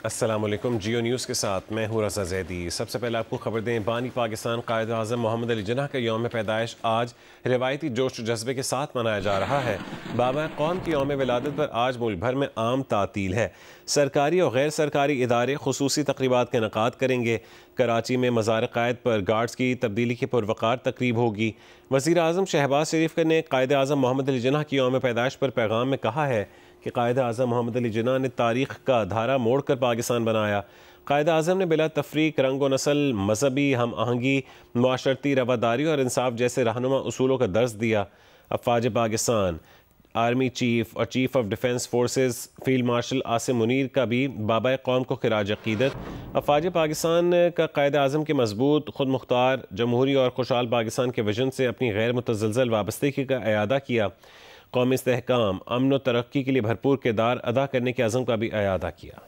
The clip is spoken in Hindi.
अस्सलामुअलैकुम। जियो न्यूज़ के साथ मैं हूँ रज़ा ज़ैदी। सबसे पहले आपको खबर दें, बानी पाकिस्तान कायद आज़म मोहम्मद अली जिन्ना का यौम पैदाइश आज रिवायती जोश जज्बे के साथ मनाया जा रहा है। बाबा कौम की यौम विलादत पर आज मुल्क भर में आम तातील है। सरकारी और गैर सरकारी इदारे खुसूसी तकरीबात का इनेकाद करेंगे। कराची में मज़ार क़ायद पर गार्ड्स की तब्दीली की पुरवकार तकरीब होगी। वज़ीर आज़म शहबाज शरीफ ने कायद आज़म मोहम्मद अली जिन्ना की यौम पैदाइश पर पैगाम में कहा है कि कायद आज़म मोहम्मद अली जिन्ना ने तारीख़ का धारा मोड़ कर पाकिस्तान बनाया। कायद आज़म ने बिला तफरीक रंग व नस्ल, मजहबी हम आहंगी, माशरती रवादारी और इंसाफ जैसे रहनुमा उसूलों का दर्ज दिया। अफवाज पाकिस्तान, आर्मी चीफ और chief of defence forces field marshal Asim Munir का भी बाबा कौम को खिराज अक़ीदत। अफवाज पाकिस्तान का कायद आज़म के मजबूत, खुद मुख्तार, जमहूरी और खुशहाल पाकिस्तान के विजन से अपनी गैर मुतज़लज़ल वाबस्तगी का अयादा किया। कौमी इस्तेहकाम, अमन व तरक्की के लिए भरपूर किरदार अदा करने के अज़म का भी अयादा किया।